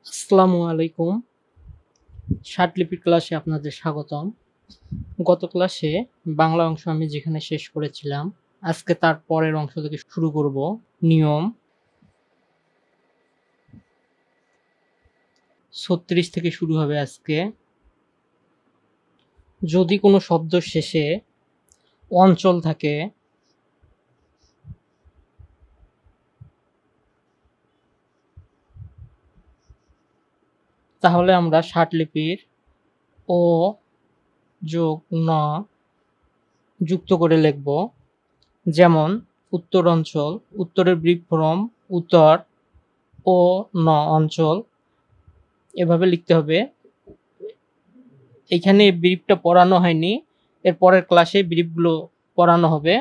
আসসালামু আলাইকুম। ষাটলিপি ক্লাসে আপনাদের স্বাগতম। গত ক্লাসে বাংলা অংশ আমি যেখানে শেষ করেছিলাম, আজকে তার পরের অংশ থেকে শুরু করব। নিয়ম ৩৬ থেকে শুরু হবে আজকে। যদি কোনো শব্দ শেষে অঞ্চল থাকে তাহলে আমরা ষাটলিপির ও যোগ ন যুক্ত করে লিখব। যেমন উত্তর অঞ্চল, উত্তরের ব্রিফ ফর্ম উত্তর ও ন অঞ্চল, এভাবে লিখতে হবে। এখানে ব্রিফটা পড়ানো হয়নি, এর পরের ক্লাসে ব্রিফগুলো পড়ানো হবে।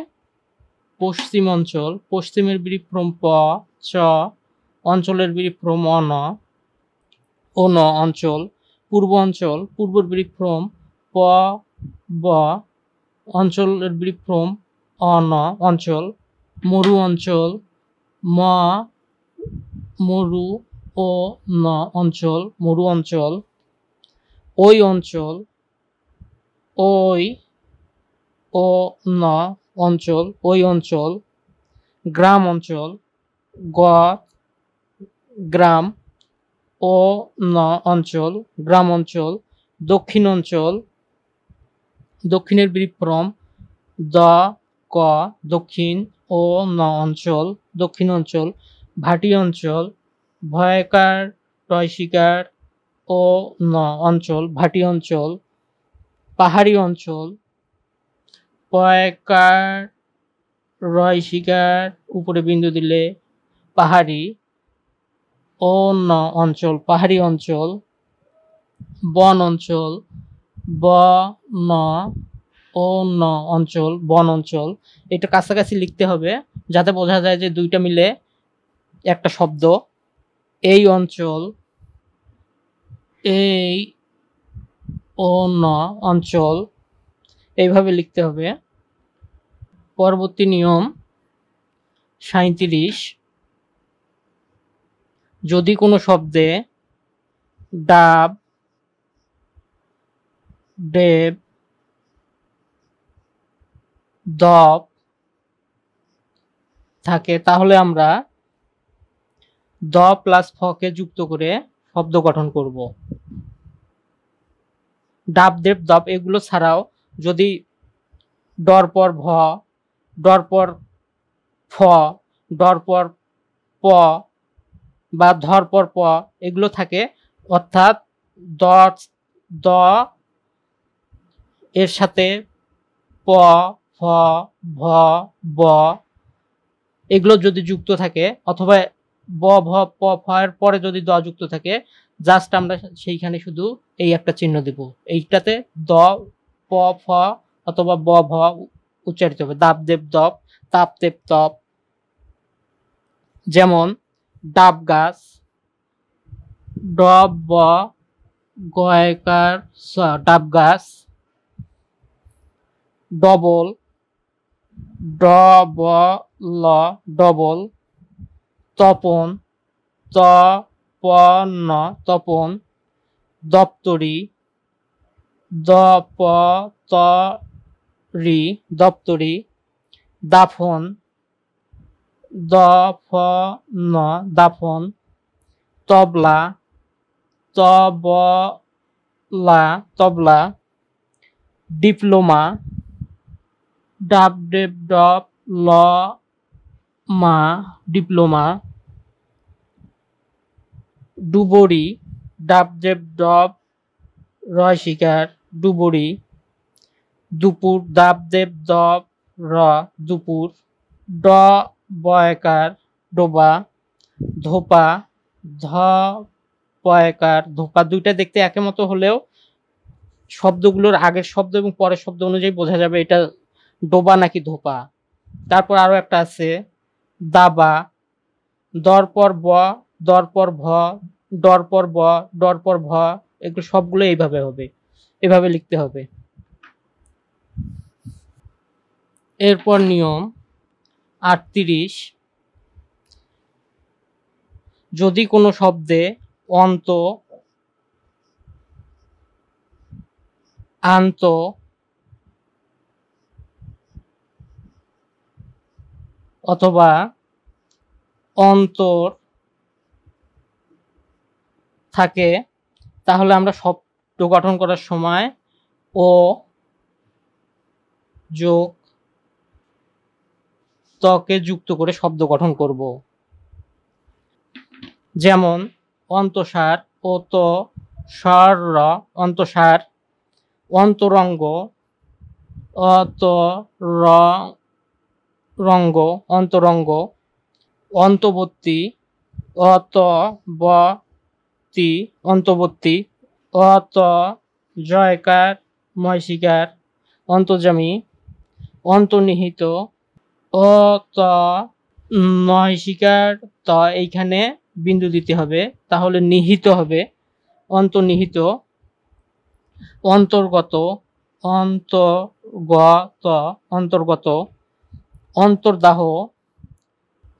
পশ্চিম অঞ্চল, পশ্চিমের ব্রিফ ফ্রম প চ, অঞ্চলের ব্রিফ ফ্রম অন ও ন অঞ্চল। পূর্ব অঞ্চল, পূর্বের ব্রিফ ফ্রম প ব, অঞ্চলের ব্রিফ ফ্রম অন অঞ্চল। মরু অঞ্চল, ম মরু ও ন অঞ্চল, মরু অঞ্চল। ওই অঞ্চল, ওই ও ন অঞ্চল, ওই অঞ্চল। গ্রাম অঞ্চল, গ গ্রাম ও ন অঞ্চল, গ্রাম অঞ্চল। দক্ষিণ অঞ্চল, দক্ষিণের ব্রিফ ফর্ম দ ক, দক্ষিণ ও ন অঞ্চল, দক্ষিণ অঞ্চল। ভাটি অঞ্চল, ভয়কার টয় শিকার ও ন অঞ্চল, ভাটি অঞ্চল। পাহাড়ি অঞ্চল, পয়কার রয় শিকার উপরে বিন্দু দিলে পাহাড়ি ও ন অঞ্চল, পাহাড়ি অঞ্চল। বন অঞ্চল, ব ন ও ন অঞ্চল, বন অঞ্চল। এটা কাছাকাছি লিখতে হবে যাতে বোঝা যায় যে দুইটা মিলে একটা শব্দ। এই অঞ্চল, এই ও ন অঞ্চল, এইভাবে লিখতে হবে। পরবর্তী নিয়ম ৩৭। যদি কোনো শব্দে ডাব, ডেব, দপ থাকে তাহলে আমরা দ প্লাস ফকে যুক্ত করে শব্দ গঠন করব। ডাব, দেব, দপ এগুলো ছাড়াও যদি ডর পর ভ, ডর পর ফ, ডর পর প বা ধর পর প এগুলো থাকে, অর্থাৎ দ দ এর সাথে প, ফ, ভ, ব এগুলো যদি যুক্ত থাকে, অথবা ব, ভ, প, ফ এর পরে যদি দ যুক্ত থাকে, জাস্ট আমরা সেইখানে শুধু এই একটা চিহ্ন দিব। এইটাতে দ, প, ফ অথবা ব, ভ উচ্চারিত হবে। দাব, দেব, দপ, তাপ, তেপ, তপ। যেমন ডাব গাছ, ড ব গয়কার স, ডাব গাছ। ডবল, ড ব ল, ডবল। তপন, ত প ন, তপন। দপ্তরি, দ প ত রি, দপ্তরি। দাফন, দ ফ ন, দাফন। তবলা, ত ব লা, তবলা। ডিপ্লোমা, ডাব ডেব ডপ ল মা, ডিপ্লোমা। ডুবুরি, ডাব ডেব ডপ রয় শিকার, ডুবুরি। দুপুর, দাব দেব দপ র, দুপুর। ড বয়কার, ডোবা। ধোপা, ধ পয়কার, ধোপা। দুইটা দেখতে একের মতো হলেও শব্দগুলোর আগের শব্দ এবং পরের শব্দ অনুযায়ী বোঝা যাবে এটা ডোবা নাকি ধোপা। তারপর আরো একটা আছে দাবা, দর পর ব, দর পর ভ, ডর পর ব, ডর পর ভ। এগুলো সবগুলো এইভাবে হবে, এভাবে লিখতে হবে। এরপর নিয়ম ৩৮। যদি কোনো শব্দে অন্ত, আন্ত, অথবা অন্তর থাকে, তাহলে আমরা শব্দ গঠন করার সময় ও যোগ তকে যুক্ত করে শব্দ গঠন করব। যেমন অন্তঃসার, অত, স্বর, অন্তঃসার, অন্তরঙ্গ, অত, রঙ্গ, অন্তরঙ্গ, অন্তবর্তী, অতবর্তী, অন্তবর্তী, অত, জয়কার, ময়সিকার, অন্তর্যামী, অন্তর্নিহিত, অত, নয়সিকার, ত এইখানে বিন্দু দিতে হবে, তাহলে নিহিত হবে, অন্তর্নিহিত, অন্তর্গত, অন্তর্গত, অন্তর্গত, অন্তর্দাহ,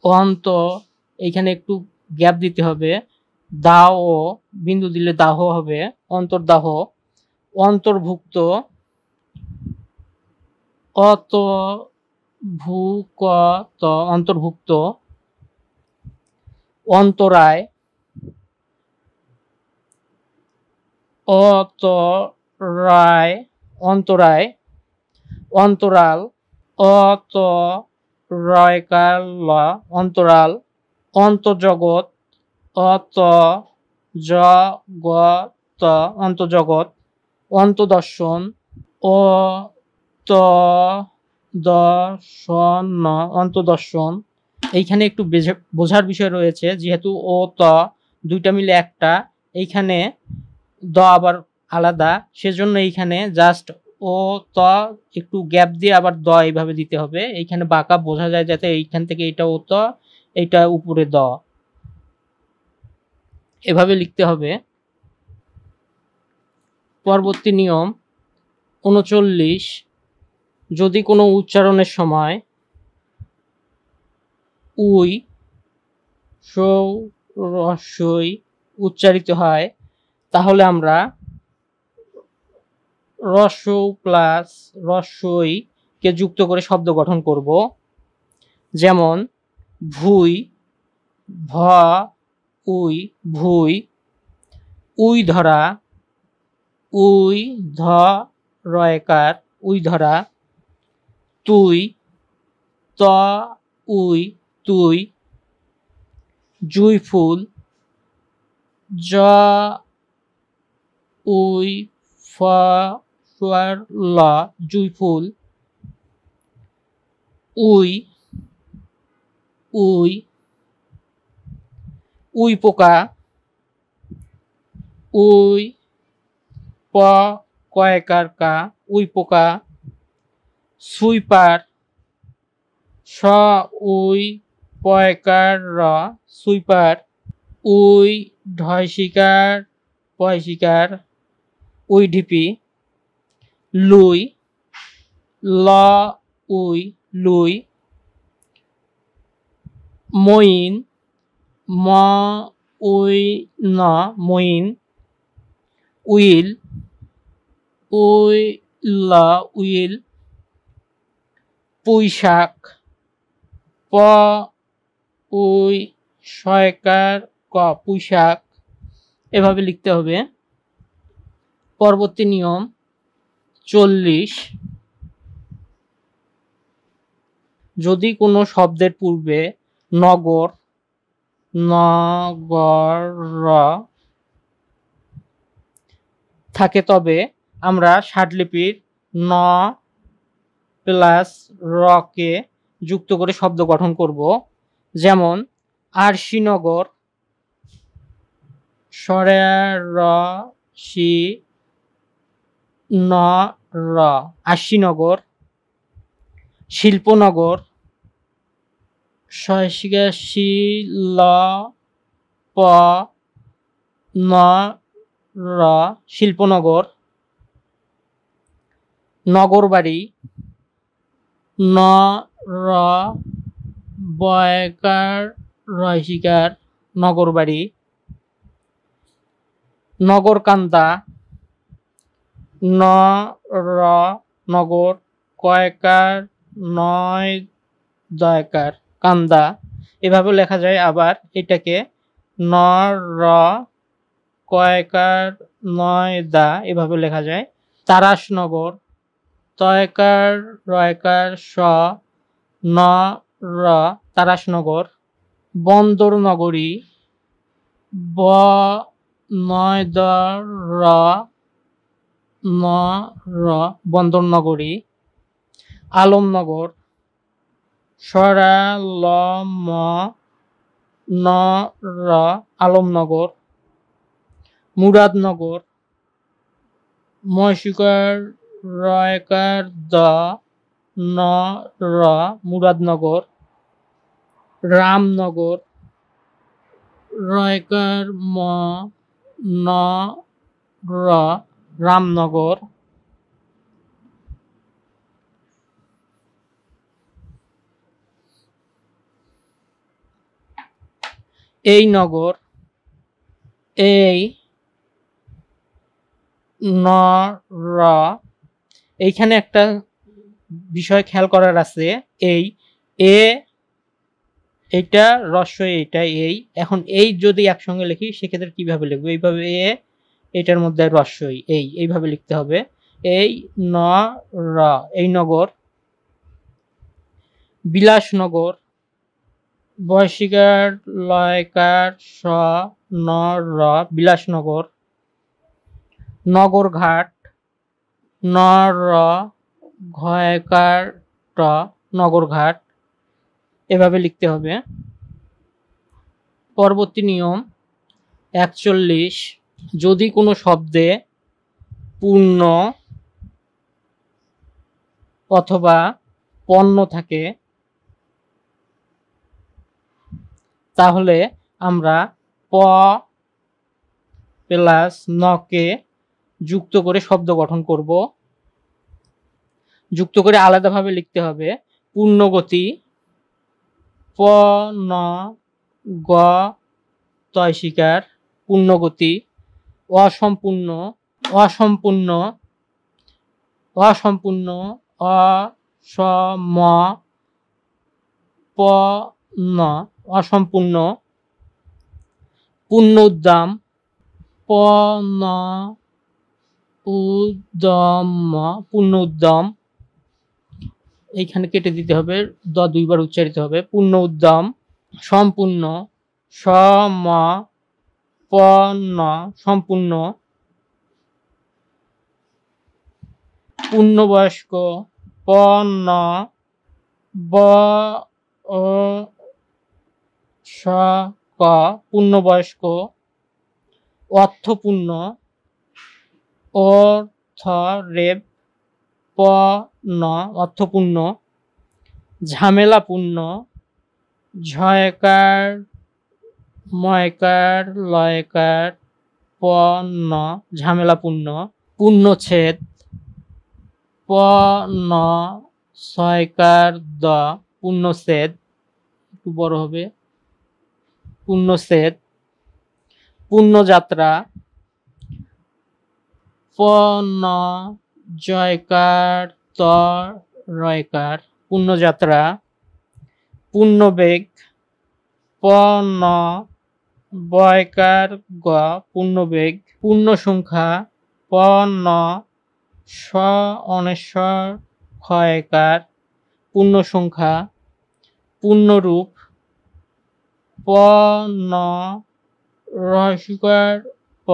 অন্ত এইখানে একটু গ্যাপ দিতে হবে, দাহ বিন্দু দিলে দাহ হবে, অন্তর্দাহ, অন্তর্ভুক্ত, অতর্ভুক্ত, অন্তর্ভুক্ত, অন্তরায়, অতরায়, অন্তরায়, অন্তরাল, অতরয়কাল, অন্তরাল, অন্তর্জগৎ, অন্তর্জগৎ, অন্তর্জগৎ, অন্তর্দর্শন, অন্তর্দর্শন, অন্তর্দর্শন। এইখানে একটু বোঝার বিষয় রয়েছে, যেহেতু ও ত দুইটা মিলে একটা, এইখানে দ আবার আলাদা, সেজন্য এইখানে জাস্ট ও ত একটু গ্যাপ দিয়ে আবার দ এইভাবে দিতে হবে, এইখানে বাঁকা বোঝা যায় যাতে এইখান থেকে এটা ও ত, এইটা উপরে দ, এভাবে লিখতে হবে। পরবর্তী নিয়ম ৩৯, যদি কোনো উচ্চারণের সময় উই, সৌ, রস্বই উচ্চারিত হয়, তাহলে আমরা রস্বৌ প্লাস রস্বই কে যুক্ত করে শব্দ গঠন করব। যেমন ভুই, ভ, উই, ভুই, উই ধরা, উই ধ রয়কার, উই ধরা, তুই, ত উই, তুই, জুই ফুল, জ উই ফ ল, জুই ফুল, উই, উই, উই পোকা, উই প কয়কার কা, উই পোকা, সুইপার, স উই পয়কার র, সুইপার, উই ঢয় শিকার, পয় শিকার, উই ঢিপি, লুই, ল উই, লুই, মইন, ম উই ন, মইন, উইল, উই ল, উইল, পুঁইশাক, প উই শয়কার ক, পুঁইশাক, এভাবে লিখতে হবে। পরবর্তী নিয়ম ৪০, যদি কোনো শব্দের পূর্বে নগর, নগর থাকে, তবে আমরা ষাটলিপির ন প্লাস র কে যুক্ত করে শব্দ গঠন করব। যেমন আরশিনগর, সরে র শি ন র, আরশিনগর, শিল্পনগর, শিল প ন র, শিল্পনগর, নগরবাড়ি, ন র বয়কার রয়সিকার, নগরবাড়ি, নগরকান্দা, ন র নগর, কয়কার নয় দয়কার কান্দা, এভাবে লেখা যায়। আবার এটাকে ন র কয়কার নয় দা এভাবে লেখা যায়। তারাশনগর, তয়কার রয়কার স ন র তারাশনগর। বন্দর নগরী, ব নয় দ র ন র বন্দর নগরী। আলমনগর, সরা ল ম ন র আলমনগর। মুরাদনগর, ময়শিকার রয়কার দ ন র মুরাদনগর। রামনগর, রয়কার ম ন র রামনগর। এই নগর, এই ন র। এইখানে একটা বিষয় খেয়াল করার আছে, এই এ এটা রস্ব এইটা এই, এখন এই যদি একসঙ্গে লিখি সেক্ষেত্রে কিভাবে লিখবো? এইভাবে এ এটার মধ্যে রস্বই এই, এইভাবে লিখতে হবে। এই ন র এই নগর। বিলাসনগর, বয়সিকার লয়কার স ন র বিলাসনগর। নগরঘাট, ন র ঘয়কার ট নগরঘাট, এভাবে লিখতে হবে। পরবর্তী নিয়ম ৪১, যদি কোনো শব্দে পূর্ণ অথবা পণ্য থাকে তাহলে আমরা প প্লাস নকে যুক্ত করে শব্দ গঠন করব। যুক্ত করে আলাদাভাবে লিখতে হবে। পূর্ণগতি, প ন গ তয়সিকার পূর্ণগতি। অসম্পূর্ণ, অসম্পূর্ণ, অসম্পূর্ণ, অ স ম প ন অসম্পূর্ণ। পূর্ণ উদ্দাম, প ন উদ্যম পূর্ণ উদ্যম, এইখানে কেটে দিতে হবে, দ দুইবার উচ্চারিত হবে। পূর্ণ উদ্যম। সম্পূর্ণ, স ম প ন সম্পূর্ণ। পূর্ণবয়স্ক, প ন ব ও স ক পূর্ণবয়স্ক। অর্থপূর্ণ, অর্থ রেব প ন অর্থপূর্ণ। ঝামেলাপূর্ণ, ঝয়কার ময়কার লয়কার প ন ঝামেলাপূর্ণ। পূর্ণচ্ছেদ, প ন ছয়কার দ পূর্ণচ্ছেদ, একটু বড় হবে, পূর্ণচ্ছেদ। পূর্ণযাত্রা, প ন জয়কার ত রয়কার পূর্ণযাত্রা। পূর্ণবেগ, প ন বয়কার গ পূর্ণবেগ। পূর্ণ সংখ্যা, প ন স অনেশ্বর ক্ষয়কার পূর্ণ সংখ্যা। পূর্ণরূপ, প ন রহস্যকার প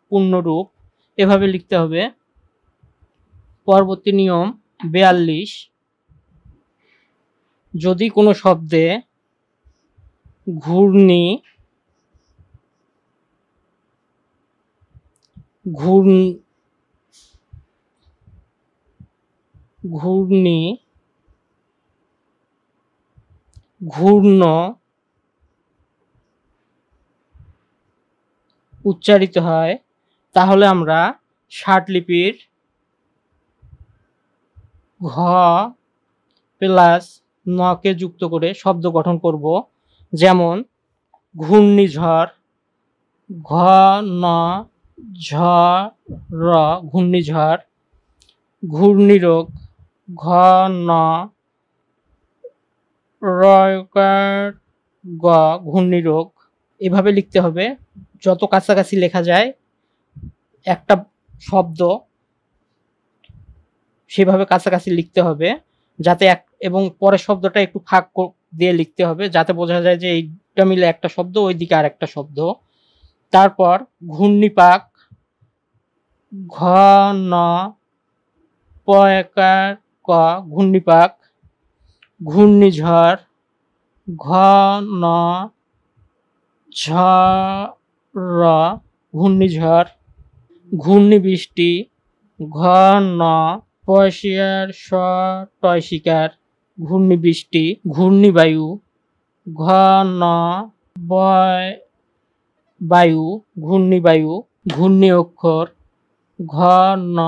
পূর্ণরূপ, এভাবে লিখতে হবে। পরবর্তী নিয়ম ৪২, যদি কোনো শব্দে ঘূর্ণি, ঘূর্ণি, ঘূর্ণ উচ্চারিত হয় তাহলে আমরা ষাটলিপির ঘ প্লাস নকে যুক্ত করে শব্দ গঠন করব। যেমন ঘূর্ণিঝড়, ঘ ন ঝড় ঘূর্ণিঝড়, ঘূর্ণিরোগ ঘ ন রয়কার গ ঘূর্ণিরোগ। এভাবে লিখতে হবে, যত কাছাকাছি লেখা যায় একটা শব্দ সেভাবে কাছাকাছি লিখতে হবে, যাতে এবং পরের শব্দটা একটু ফাঁক দিয়ে লিখতে হবে, যাতে বোঝা যায় যে এইটা মিলে একটা শব্দ, ওইদিকে আর একটা শব্দ। তারপর ঘূর্ণিপাক ঘ ন পয়কার ক ঘূর্ণিপাক, ঘূর্ণিঝড় ঘ ন ঝড় ঘূর্ণিঝড়, ঘূর্ণিবৃষ্টি ঘ ন পয়সিয়ার স টয় শিকার ঘূর্ণিবৃষ্টি, ঘূর্ণিবায়ু ঘ ন বয় বায়ু ঘূর্ণিবায়ু, ঘূর্ণি অক্ষর ঘ ন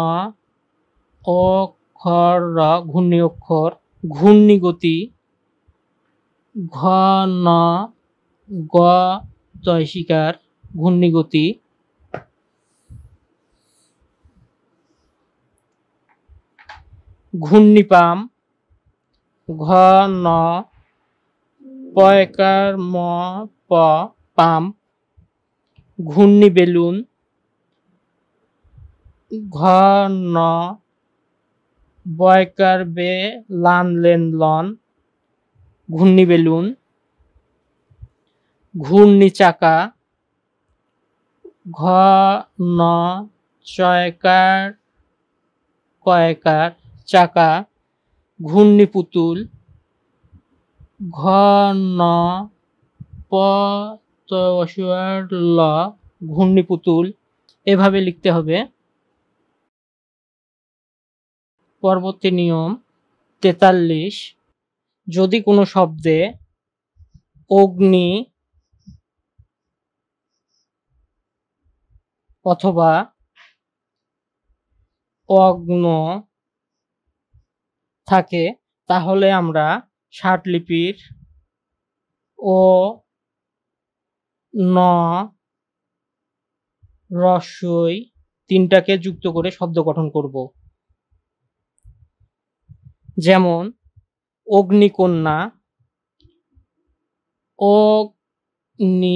অক্ষর ঘূর্ণি অক্ষর, ঘূর্ণিগতি ঘ ন গ তয় শিকার ঘূর্ণিগতি, ঘূর্ণিপাম ঘ ন পয়কার ম প পাম, ঘূর্ণি বেলুন ঘ ন বয়কার বে লান লেন লন ঘূর্ণি বেলুন, ঘূর্ণি চাকা ঘ ন চয়কার কয়কার চাকা, ঘূর্ণি পুতুল ঘ ন প তয়সুয়ার ল ঘূর্ণি পুতুল। এভাবে লিখতে হবে। পরবর্তী নিয়ম 43, যদি কোনো শব্দে অগ্নি অথবা অগ্ন থাকে তাহলে আমরা ষাটলিপির ও ন রস্বই তিনটাকে যুক্ত করে শব্দ গঠন করব। যেমন অগ্নিকন্যা, অগ্নিকন্যা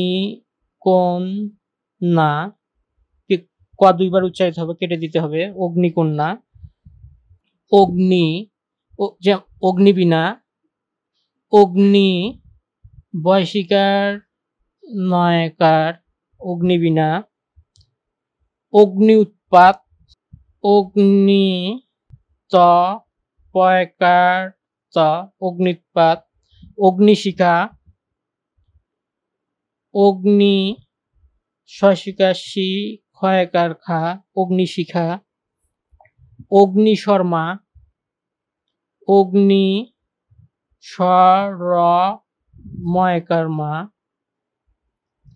ক দুইবার উচ্চারিত হবে, কেটে দিতে হবে, অগ্নিকন্যা, অগ্নি যে অগ্নিবীণা, অগ্নি বয়সিকার নয়কার অগ্নিবীণা, অগ্নি উৎপাত, অগ্নি ত পয়কার ত অগ্নিৎপাত, অগ্নিশিখা, অগ্নি শশিকাশি ক্ষয়কার খা অগ্নিশিখা, অগ্নিশর্মা, অগ্নি স্বর ময়কার মা।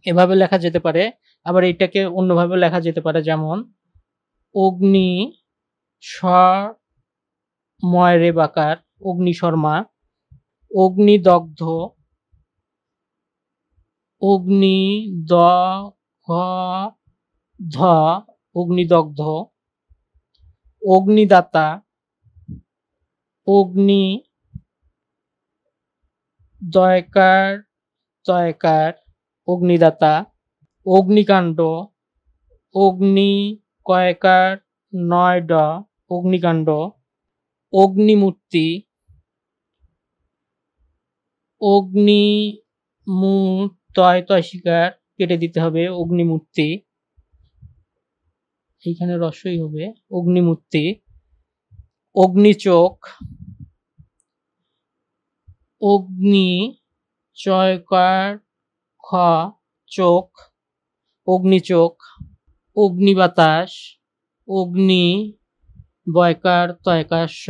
এভাবে লেখা যেতে পারে। আবার এটাকে অন্যভাবে লেখা যেতে পারে, যেমন অগ্নি স্বর ময় রে বাকার অগ্নিশর্মা, অগ্নিদগ্ধ, অগ্নি দ ধ অগ্নিদগ্ধ, অগ্নিদাতা, অগ্নি দয়কার তয়কার অগ্নিদাতা, অগ্নিকাণ্ড, অগ্নি কয়কার নয় ড অগ্নিকাণ্ড, অগ্নিমূর্তি, অগ্নি তয় তয় শিকার কেটে দিতে হবে, অগ্নিমূর্তি, এইখানে রস্বই হবে, অগ্নিমূর্তি, অগ্নিচোখ, অগ্নি চয়কার খ চোখ অগ্নিচোখ, অগ্নিবাতাস, অগ্নি বয়কার তয়কার স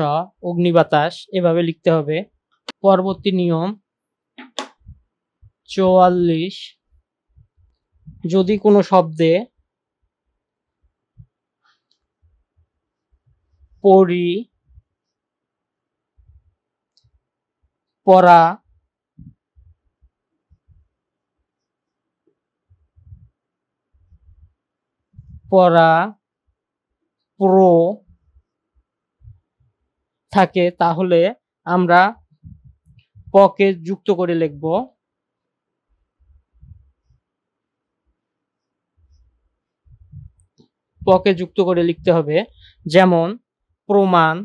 অগ্নিবাতাস। এভাবে লিখতে হবে। পরবর্তী নিয়ম 44, যদি কোনো শব্দে পড়ি, পড়া, পরা, প্রো থাকে তাহলে আমরা পকে যুক্ত করে লিখব। পকে যুক্ত করে লিখতে হবে, যেমন প্রমাণ,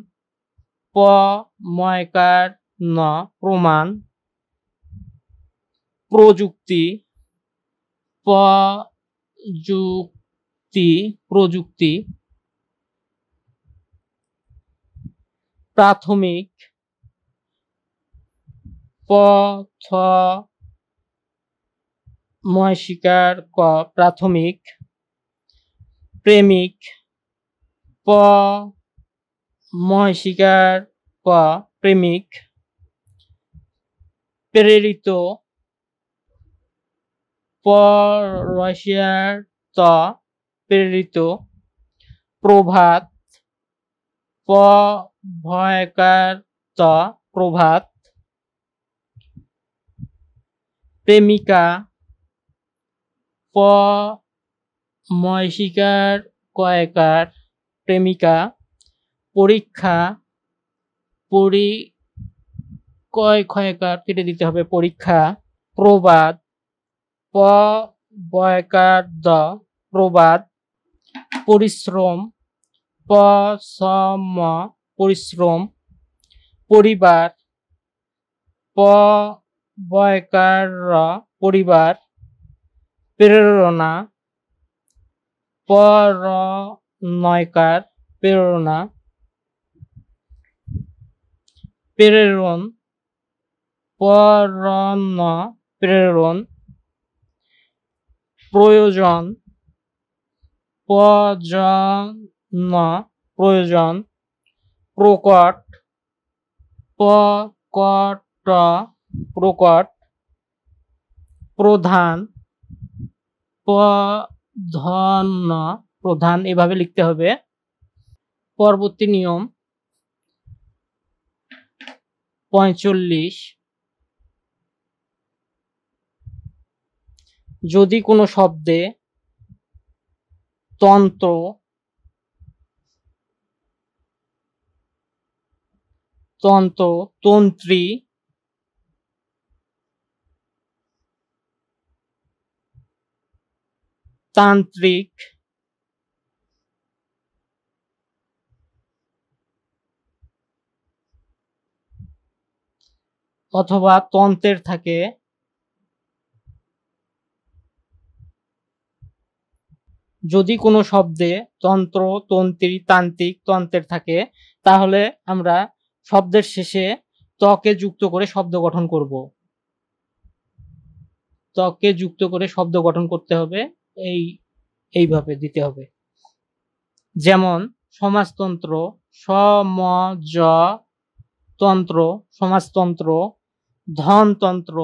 প ময়কার ন প্রমাণ, প্রযুক্তি, প্রযুক্তি, প্রাথমিক, প-থ ময়সিকার ক প্রাথমিক, প্রেমিক, প ময়সিকার ক প্রেমিক, প্রেরিত, প রসিয়ার ত প্রেরিত, প্রভাত, প ভয়কার ত প্রভাত, প্রেমিকা, প ময়সিকার কয়কার প্রেমিকা, পরীক্ষা, কয় ক্ষয়কার কেটে দিতে হবে পরীক্ষা, প্রবাদ, প বয়কার দ প্রবাদ, পরিশ্রম, প সম পরিশ্রম, পরিবার, প বয়কার র পরিবার, প্রেরণা, প র নয়কার প্রেরণা, প্রেরণ, প র ন প্রেরণ, প্রয়োজন, প জ ন প্রয়োজন, প্রকট, প ক ট প্রকট, প্রধান, প ধ ন প্রধান। এভাবে লিখতে হবে। পরবর্তী নিয়ম ৪৫, যদি কোনো শব্দে তন্ত্র, তন্ত্রী, তান্ত্রিক, অথবা তন্ত্রের থাকে, যদি কোনো শব্দে তন্ত্র, তন্ত্রী, তান্ত্রিক, তন্ত্রের থাকে তাহলে আমরা শব্দের শেষে তকে যুক্ত করে শব্দ গঠন করব। তকে যুক্ত করে শব্দ গঠন করতে হবে, এইভাবে দিতে হবে। যেমন সমাজতন্ত্র, সম-জ তন্ত্র সমাজতন্ত্র, ধনতন্ত্র,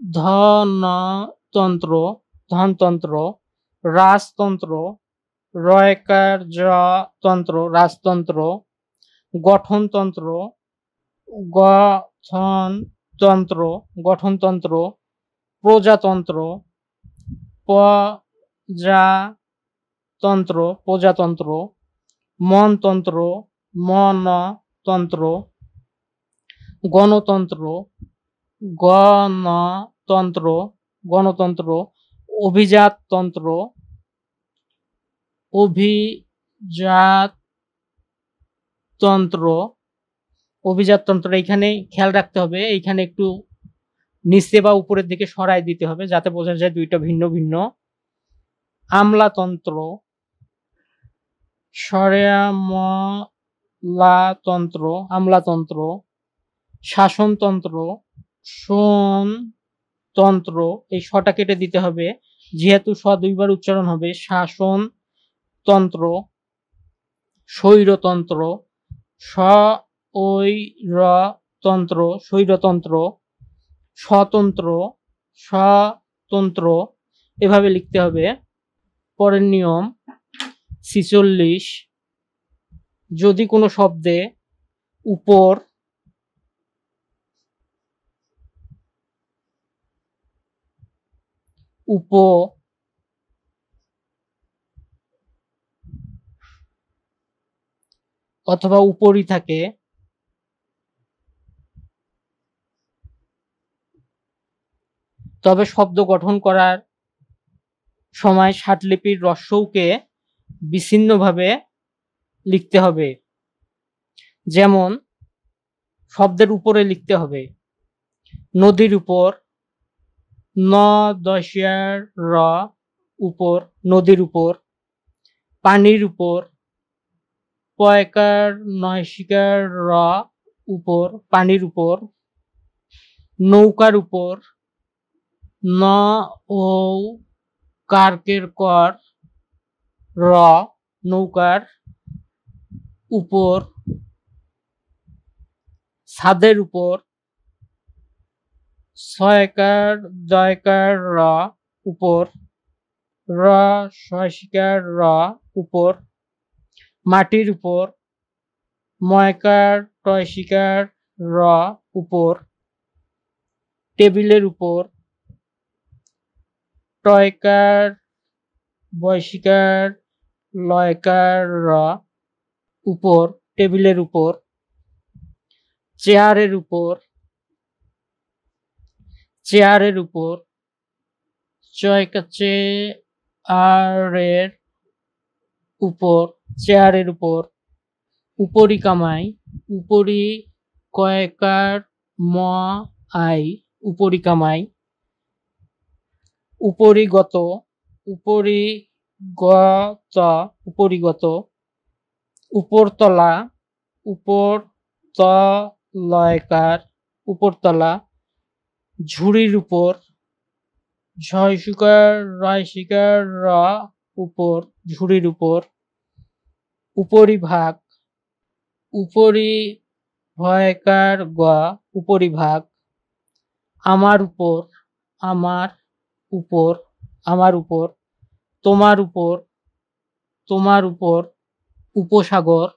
ধনতন্ত্র ধনতন্ত্র, রাজতন্ত্র, রয়কার জ তন্ত্র রাজতন্ত্র, গঠনতন্ত্র, গঠনতন্ত্র গঠনতন্ত্র, প্রজাতন্ত্র, প্রজাতন্ত্র প্রজাতন্ত্র, মনতন্ত্র, মনতন্ত্র, গণতন্ত্র, গণতন্ত্র গণতন্ত্র, অভিজাততন্ত্র, অভিজাততন্ত্র অভিজাততন্ত্র। এইখানে খেয়াল রাখতে হবে, এইখানে একটু নিচে বা উপরের দিকে সরাই দিতে হবে যাতে বোঝা যায় দুইটা ভিন্ন ভিন্ন। আমলাতন্ত্র, আমলাতন্ত্র আমলাতন্ত্র, শাসনতন্ত্র, শোনতন্ত্র, এই শটা কেটে দিতে হবে যেহেতু স দুইবার উচ্চারণ হবে। শাসনতন্ত্র, স্বৈরতন্ত্র, স্বৈরতন্ত্র স্বৈরতন্ত্র, স্বতন্ত্র, স্বতন্ত্র, এভাবে লিখতে হবে। পরের নিয়ম ৪৬, যদি কোনো শব্দে উপর, উপ, অথবা উপরি থাকে। তবে শব্দ গঠন করার সময় ষাটলিপির হ্রস্বউকে বিচ্ছিন্নভাবে লিখতে হবে। যেমন শব্দের উপরে লিখতে হবে নদীর উপর, ন দশিয়ার র উপর, নদীর উপর। পানির উপর, পয়কার নয়শিকার র উপর, পানির উপর। নৌকার উপর, ন ও কারকের কর র, নৌকার উপর। ছাদের উপর, ছয়কার জয়কার র উপর, র শয়শিকার র উপর। মাটির উপর, ময়কার টয়শিকার র উপর। টেবিলের উপর, টয়কার বয়শিকার লয়কার র উপর, টেবিলের উপর। চেয়ারের উপর, চেয়ারের উপর, চয়কাচে আরের উপর, চেয়ারের উপর। উপরি কামাই, উপরি কয়কার ম আই, উপরি কামাই। উপরিগত, উপরি গত, উপরিগত। উপরতলা, উপর ত লয়কার, উপরতলা। ঝুড়ির উপর, ঝয়সিকার রয়সিকার র উপর, ঝুড়ির উপর। উপরিভাগ, উপরি ভয়কার গ, উপরিভাগ। আমার উপর, আমার উপর, আমার উপর। তোমার উপর, তোমার উপর। উপসাগর,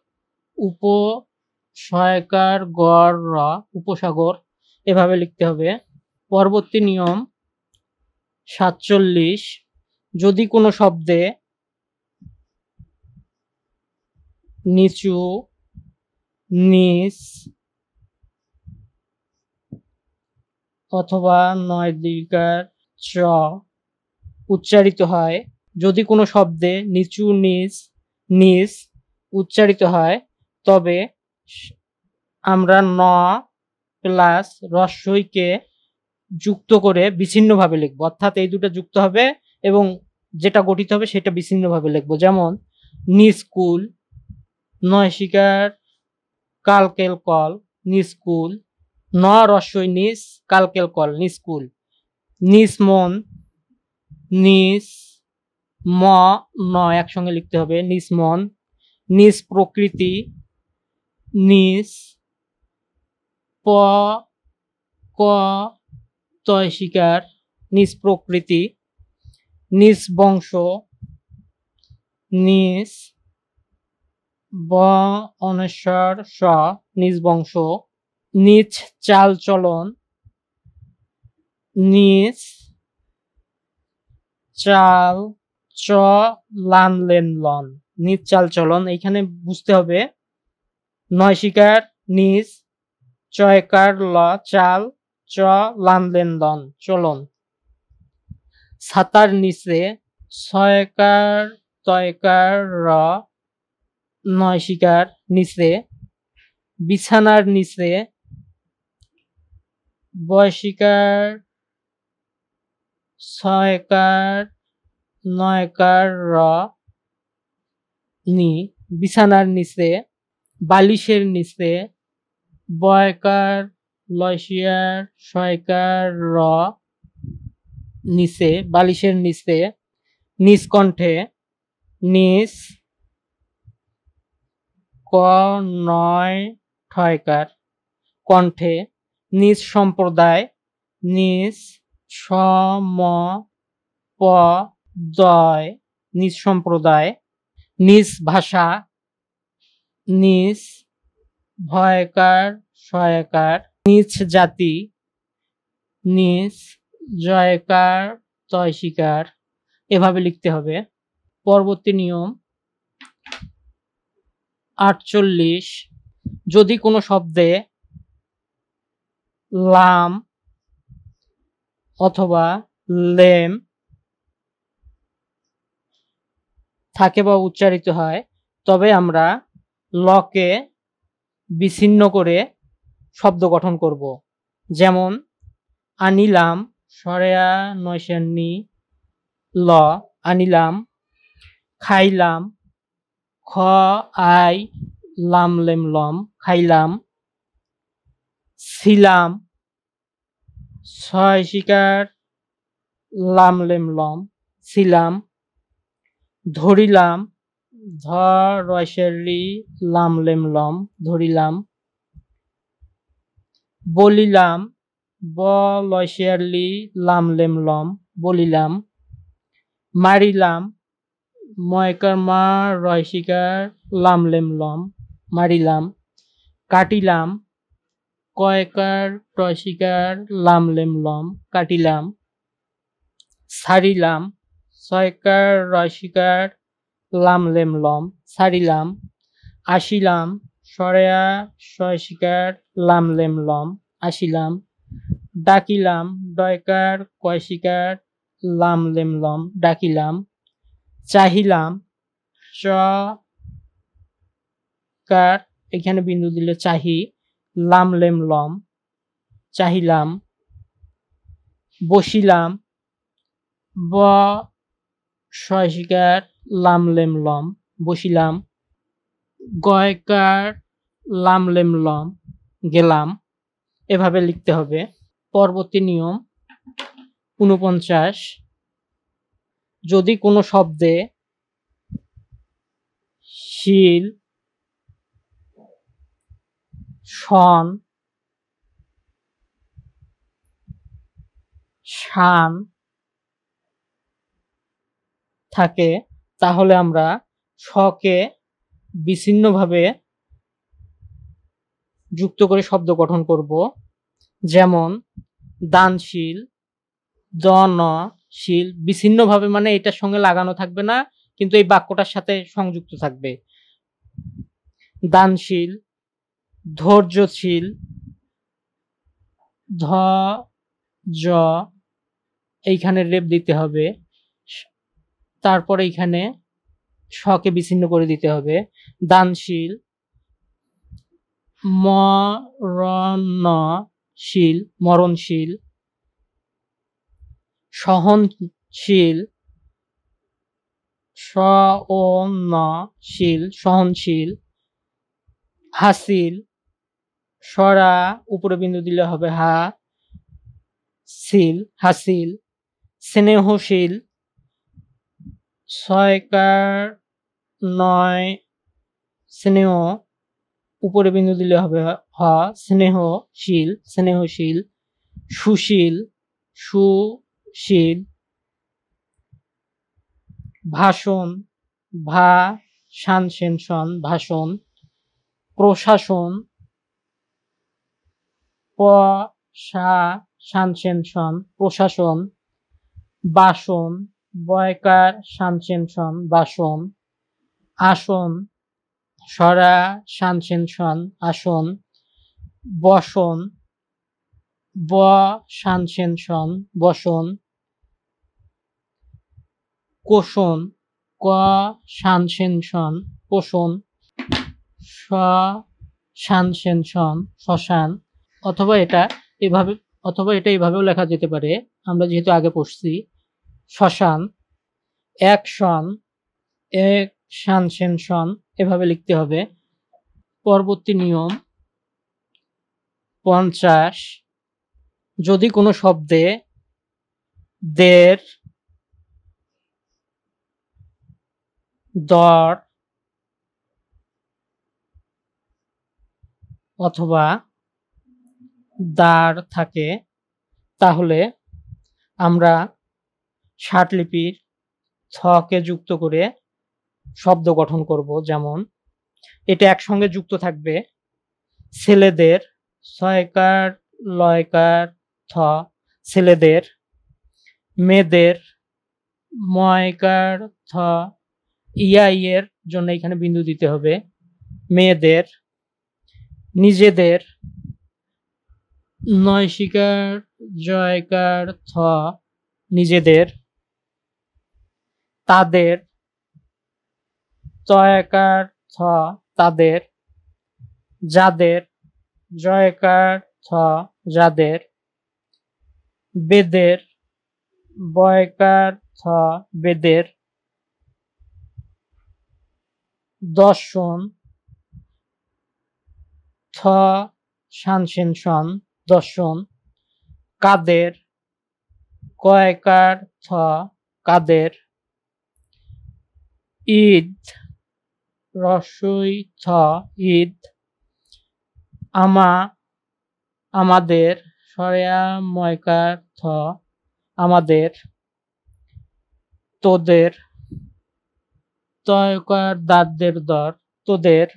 উপ সয়কার গড় র, উপসাগর। এভাবে লিখতে হবে। পরবর্তী নিয়ম ৪৭। যদি কোনো শব্দে নিচু, নিচ অথবা নয় দীর্ঘার চ উচ্চারিত হয়, যদি কোনো শব্দে নিচু, নিচ, নিচ উচ্চারিত হয়, তবে আমরা ন প্লাস হ্রস্বইকে যুক্ত করে বিচ্ছিন্নভাবে লিখবো। অর্থাৎ এই দুটো যুক্ত হবে এবং যেটা গঠিত হবে সেটা বিচ্ছিন্নভাবে লিখবো। যেমন নিস্কুল, নয়শিকার কালকেল কল, নিস্কুল। ন হ্রস্বই নিচ, কালকেল কল, নিস্কুল। নিসমন, নিস ম ন একসঙ্গে লিখতে হবে, নিসমন। নিজ প্রকৃতি, নিজ প ক তয় শিকার, নিজ প্রকৃতি। নিজ বংশ, নিজ ব অনস্বর স, নিজ বংশ। নিজ চাল চলন, নিজ চাল চ লান লেন লন, নিজ চাল চলন। এইখানে বুঝতে হবে নয় শিকার নিজ, চয়কার ল চাল, চ লান লেন লন চলন। ছাতার নিচে, ছয়কার তয়কার র নয় শিকার নিচে। বিছানার নিচে, বয়সিকার ছয়কার নয়কার র নি, বিছানার নিচে। বালিশের নিচে, বয়কার লয়সিয়ার ছয়কার র নিচে, বালিশের নিচে। নিজ কণ্ঠে, নিজ ক নয় ঠয়কার কণ্ঠে। নিজ সম্প্রদায়, নিজ সম প দয়, নিজ সম্প্রদায়। নিজ ভাষা, নিজ ভয়কার সহায়কার। নিজ জাতি, নিজ জয়কার তয় শিকার। এভাবে লিখতে হবে। পরবর্তী নিয়ম 48 যদি কোনো শব্দে লাম অথবা লেম থাকে বা উচ্চারিত হয় তবে আমরা লকে বিচ্ছিন্ন করে শব্দ গঠন করব। যেমন আনিলাম সরেয়া নয়সান্নি ল আনিলাম, খাইলাম খ আই লাম লেম লম খাইলাম, ছিলাম ছয় শিকার লাম লেম লম ছিলাম, ধরিলাম ধ রয়সেরি লাম লেম লম ধরিলাম, বলিলাম ব লয়সেয়ারলি লাম লেম লম বলিলাম, মারিলাম ময়কার মা রয়সিকার লাম লেম লম মারিলাম, কাটিলাম কয়কার টয়সিকার লাম লেম লম কাটিলাম, ছাড়িলাম ছয়কার রয়সিকার লাম লেম লম ছাড়িলাম, আসিলাম সরেয়া শয়সিকার লাম লেম লম আসিলাম, ডাকিলাম ডয়কার কয়সিকার লাম লেম লম ডাকিলাম, চাহিলাম চ কার এখানে বিন্দু দিলে চাহি লাম লেম লম চাহিলাম, বসিলাম ব শয়সিকার লাম লেম লম বসিলাম, গয়কার লাম লেম লম গেলাম। এভাবে লিখতে হবে। পরবর্তী নিয়ম 49 যদি কোনো শব্দে শিল শন শান থাকে তাহলে আমরা শকে বিচ্ছিন্নভাবে যুক্ত করে শব্দ গঠন করব। যেমন দানশীল দনশীল বিচ্ছিন্নভাবে মানে এটার সঙ্গে লাগানো থাকবে না কিন্তু এই বাক্যটার সাথে সংযুক্ত থাকবে। দানশীল ধৈর্যশীল ধ জ এইখানে রেপ দিতে হবে, তারপরে এইখানে শকে বিচ্ছিন্ন করে দিতে হবে। দানশীল মরণশীল মরণশীল, সহনশীল সহনশীল সহনশীল, হাসিল সরা উপরে বিন্দু দিলে হবে হা সিল হাসিল, স্নেহশীল ছয়কার নয় স্নেহ উপরে বিন্দু দিলে হবে হ স্নেহশীল স্নেহশীল, সুশীল সুশীল, ভাষণ ভা শান সেন শন ভাষণ, প্রশাসন প শা শান সেন শন প্রশাসন, বাসন বয়কার শান সেন শন বাসন, আসন সরা শান সেন শন আসন, বসন ব শান সেন শন বসন, কোষণ ক শান সেন শন কোষণ, শ শান সেন শন শ্মশান। অথবা এটা এইভাবেও লেখা যেতে পারে, আমরা যেহেতু আগে পড়ছি শ্মশান, এক শন এক শান সেন শন এভাবে লিখতে হবে। পরবর্তী নিয়ম 50 যদি কোনো শব্দে দের দর অথবা দাঁড় থাকে তাহলে আমরা ষাটলিপির থকে যুক্ত করে শব্দ গঠন করব। যেমন এটা একসঙ্গে যুক্ত থাকবে ছেলেদের ছয়কার লয়কার থ ছেলেদের, মেয়েদের ময়কার থ ইয়া ইয়ের জন্য এখানে বিন্দু দিতে হবে, মেয়েদের, নিজেদের, নয় শিকার জয়কার থ নিজেদের, তাদের, তয়াকার থ তাদের, যাদের, জয়কার থ যাদের, বেদের, বয়কার থ বেদের, দর্শন, থ শানসেনসন দর্শন, কাদের, কয়কার থ কাদের, ঈদ, রসই থ ঈদ, আমাদের, সরেয়া ময়কার থ আমাদের, তোদের, তয়কার দাঁতদের দর তোদের,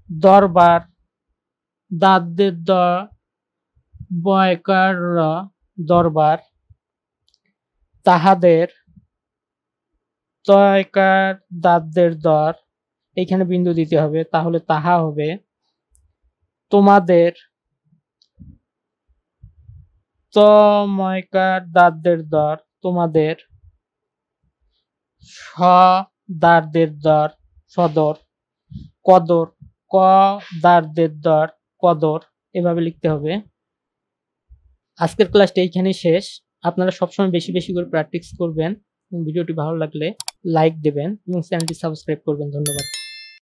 দরবার, দাঁতদের দ বয়কার র দরবার, তাহাদের, তয়কার দাঁতদের দর, এখানে বিন্দু দিতে হবে, তাহলে তাহা হবে, তোমাদের, তময়কার দাঁতদের দর তোমাদের, স দাঁতদের দর সদর, কদর, ক দাঁতদের দর কদর, এভাবে লিখতে হবে। আজকের ক্লাসটা এইখানেই শেষ। আপনারা সবসময় বেশি বেশি করে প্র্যাকটিস করবেন এবং ভিডিওটি ভালো লাগলে লাইক দেবেন এবং চ্যানেলটি সাবস্ক্রাইব করবেন। ধন্যবাদ।